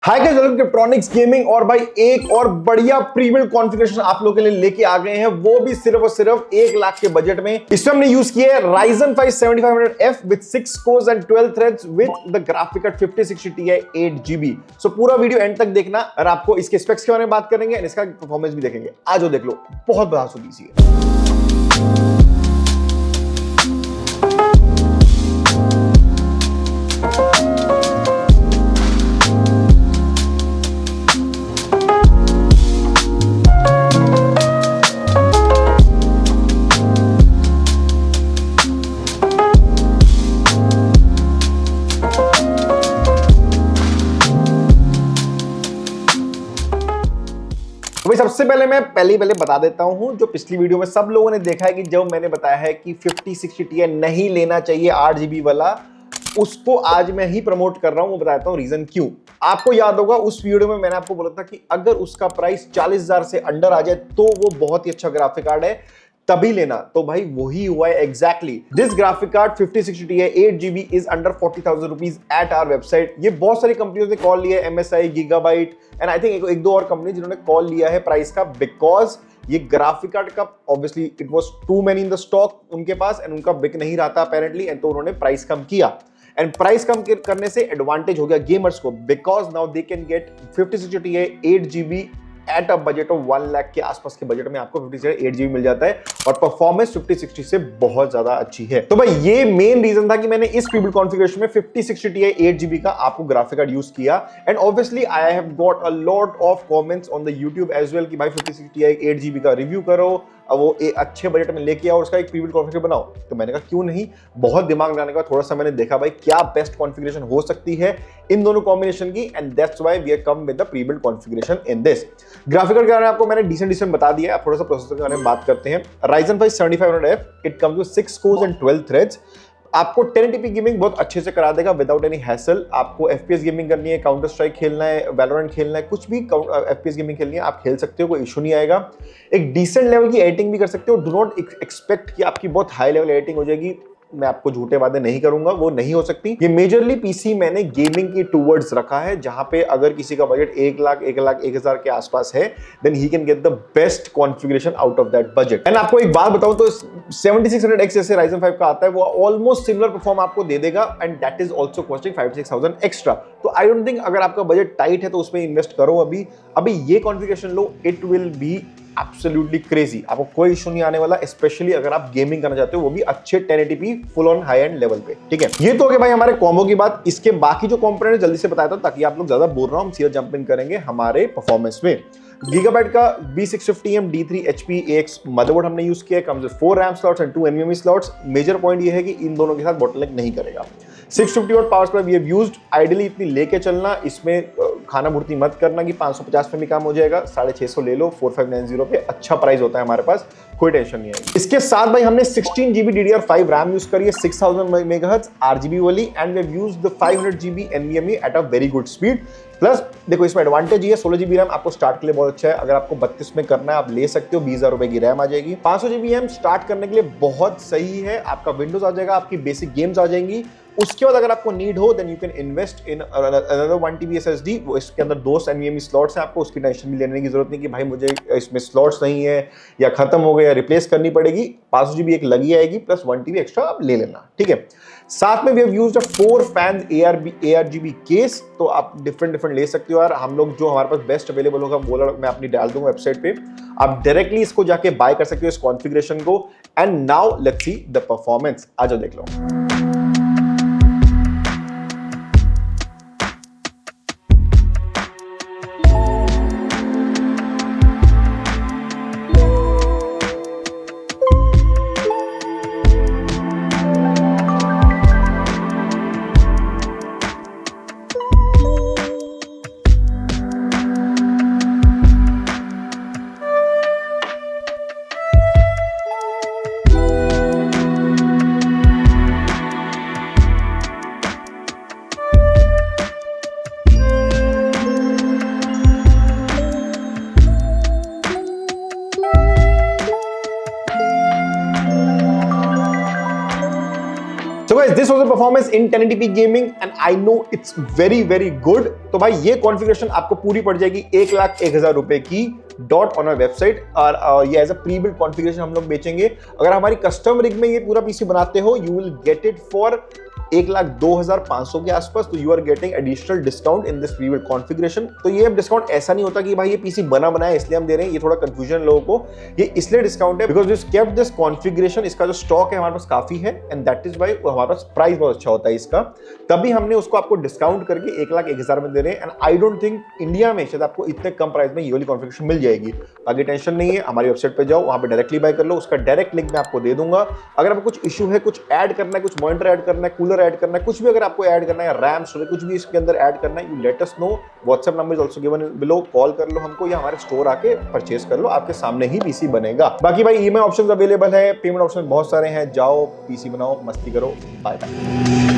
Hi guys, welcome to electronics gaming. और भाई एक और बढ़िया प्रीमियम कॉन्फ़िगरेशन आप लोगों के लिए लेके आ गए हैं, वो भी सिर्फ और सिर्फ 1 लाख के बजट में। इसमें हमने यूज किया है Ryzen 5 7500F with 6 course and 12 threads with the graphic card 5060 Ti 8GB। सो पूरा वीडियो एंड तक देखना और आपको इसके स्पेक्स के बारे में बात करेंगे और इसका परफॉर्मेंस भी देखेंगे। आज देख लो, बहुत बड़ा इजी है। तो सबसे पहले मैं पहले बता देता हूं, जो पिछली वीडियो में सब लोगों ने देखा है कि जब मैंने बताया है कि 5060 Ti नहीं लेना चाहिए 8GB वाला, उसको आज मैं ही प्रमोट कर रहा हूं। वो बताता हूं रीजन क्यों। आपको याद होगा उस वीडियो में मैंने आपको बोला था कि अगर उसका प्राइस 40,000 से अंडर आ जाए तो वो बहुत ही अच्छा ग्राफिक कार्ड है, तभी लेना। तो भाई वही हुआ है exactly. This graphic card 5060 Ti 8GB is under 40,000 rupees at our website. ये बहुत सारी कंपनियों ने कॉल लिया है, MSI, Gigabyte and I think एक दो और कंपनी जिन्होंने कॉल लिया है प्राइस का, बिकॉज ये ग्राफिक कार्ड का obviously it was too many in the stock उनके पास एंड उनका बिक नहीं रहा था अपेरेंटली, एंड तो उन्होंने प्राइस कम किया। एंड प्राइस कम करने से एडवांटेज हो गया गेमर्स को, because now they can get 5060 Ti 8GB at a budget of 1 lakh के आसपास के बजट में आपको 8GB मिल जाता है और परफॉर्मेंस 5060 से बहुत ज्यादा अच्छी है। तो भाई ये मेन रीजन था कि मैंने इस प्रीबिल्ड कॉन्फ़िगरेशन में 5060 Ti 8GB का आपको ग्राफिक कार्ड यूज किया। And obviously I have got a lot of comments on the YouTube as well कि भाई 5060 Ti 8GB का रिव्यू करो, वो एक अच्छे बजट में लेके आओ और उसका एक प्रीबिल्ड कॉन्फ़िगरेशन बनाओ। तो मैंने कहा क्यों नहीं, बहुत दिमाग लगाने का थोड़ा सा मैंने देखा भाई क्या बेस्ट कॉन्फ़िगरेशन हो सकती है इन दोनों कॉम्बिनेशन की, and that's why we are come with the prebuilt configuration in this. Graphic card के बारे में आपको मैंने डिसेंट बता दिया है। अब थोड़ा सा प्रोसेसर के बारे में बात करते हैं। Ryzen 5 7500F it comes with 6 course and 12 threads. आपको 1080p गेमिंग बहुत अच्छे से करा देगा विदाउट एनी हैसल। आपको FPS गेमिंग करनी है, काउंटर स्ट्राइक खेलना है, वैलोरेंट खेलना है, कुछ भी FPS गेमिंग खेलनी है आप खेल सकते हो, कोई इशू नहीं आएगा। एक डिसेंट लेवल की एडिटिंग भी कर सकते हो। डू नॉट एक्सपेक्ट कि आपकी बहुत हाई लेवल एडिटिंग हो जाएगी, मैं आपको झूठे वादे नहीं करूंगा, वो नहीं हो सकती। ये मेजरली पीसी मैंने गेमिंग की टूवर्ड्स रखा है, जहां पे अगर किसी का बजट 1 लाख 1,01,000 के आसपास है, then he can get the best configuration out of that budget. And आपको एक बात बताऊं तो 7600X जैसे Ryzen 5 का आता है, वो ऑलमोस्ट सिमिलर परफॉर्म आपको दे देगा, and that is also costing 5,000-6,000 extra. तो आई डोंट थिंक अगर आपका बजट टाइट है तो उसमें इन्वेस्ट करो अभी ये configuration low, it will be absolutely crazy. आपको कोई इशू नहीं आने वाला, स्पेशली अगर आप गेमिंग करना चाहते हो, वो भी अच्छे 1080p full on high and level पे। ठीक है, ये तो हो गया भाई हमारे कॉम्बो की बात। इसके बाकी जो कंपोनेंट जल्दी से बताया था ताकि आप लोग ज्यादा बोल रहा हूं, हम सीधा जंप इन करेंगे हमारे परफॉर्मेंस में। गीगाबाइट का B650M D3 HP AX motherboard हमने यूज किया है, comes with 4 RAM slots and 2 NVMe slots. Major point ये है कि इन दोनों के साथ बॉटलनेक नहीं करेगा। 650 watt power supply we have used. Ideally इतनी लेके चलना, इसमें खाना भुर्ती मत करना कि 550 में भी काम हो जाएगा, 650 ले लो 4590 पे, अच्छा प्राइस होता है हमारे पास, कोई टेंशन नहीं आएगी। इसके साथ भाई हमने 16GB DDR5 RAM यूज करी है, 6000 MHz RGB वाली, and we have used the 500GB NVMe at a very good speed. Plus देखो इसमें एडवांटेज ये 16GB रैम आपको स्टार्ट के लिए बहुत अच्छा है। अगर आपको 32 में करना है आप ले सकते हो, 20,000 रुपए की रैम आ जाएगी। 500GB रैम स्टार्ट करने के लिए बहुत सही है, आपका विंडोज आ जाएगा, आपकी बेसिक गेम्स आ जाएंगी। उसके बाद अगर आपको नीड हो then you can invest in another 1TB SSD। वो इसके अंदर 2 NVMe स्लॉट्स हैं, आपको उसकी टेंशन भी लेने की जरूरत नहीं कि भाई मुझे इसमें स्लॉट्स नहीं है या खत्म हो गए या रिप्लेस करनी पड़ेगी। 500GB एक लगी आएगी, प्लस 1TB एक्स्ट्रा आप ले लेना। ठीक है, साथ में we have used a 4 fan ARGB case, तो आप डिफरेंट ले सकते हो यार। हम लोग जो हमारे पास बेस्ट अवेलेबल होगा वो मैं अपनी डाल दूंगा वेबसाइट पे, आप डायरेक्टली इसको जाके बाय कर सकते हो इस कॉन्फ़िगरेशन को। And now let's see the performance, आ जाओ देख लो। This was the performance in 1080p gaming and I know it's very very good. तो भाई ये कॉन्फ़िगरेशन आपको पूरी पड़ जाएगी 1,01,000 रुपए की डॉट ऑन आवर वेबसाइट। और ये as a pre build configuration हम लोग बेचेंगे। अगर हमारी कस्टम रिग में ये पूरा पीसी बनाते हो, you will get it for 1,02,500 के आसपास। तो you are getting additional discount in this pre build configuration. तो ये डिस्काउंट ऐसा नहीं होता कि भाई ये पीसी बना बनाया इसलिए हम दे रहे हैं, ये थोड़ा कंफ्यूजन लोगों को। ये इसलिए डिस्काउंट है because this kept this configuration, इसका जो स्टॉक है हमारे पास काफी है एंड दैट इज व्हाई हमारे पास प्राइस बहुत अच्छा होता है इसका। तभी हमने उसको आपको डिस्काउंट करके 1,01,000 में दे रहे हैं। And I don't think India में शायद आपको इतने कम प्राइस में ये वाली कॉन्फ़िगरेशन मिल जाएगी। बाकी टेंशन नहीं है, हमारी वेबसाइट पे जाओ, वहां पे डायरेक्टली बाय कर लो, उसका डायरेक्ट लिंक मैं आपको दे दूंगा। अगर आपको कुछ इशू है, कुछ ऐड करना है, कुछ मॉनिटर ऐड करना है, कूलर ऐड करना है, कुछ भी अगर आपको ऐड करना है, रैम स्टोरेज कुछ भी इसके अंदर ऐड करना है, you let us know. WhatsApp number is also given below, call कर लो हमको या हमारे स्टोर आके परचेज कर लो, आपके सामने ही पीसी बनेगा। बाकी भाई ईएमआई ऑप्शंस अवेलेबल है, पेमेंट ऑप्शन बहुत सारे हैं, जाओ पीसी बनाओ, मस्ती करो, बाय बाय।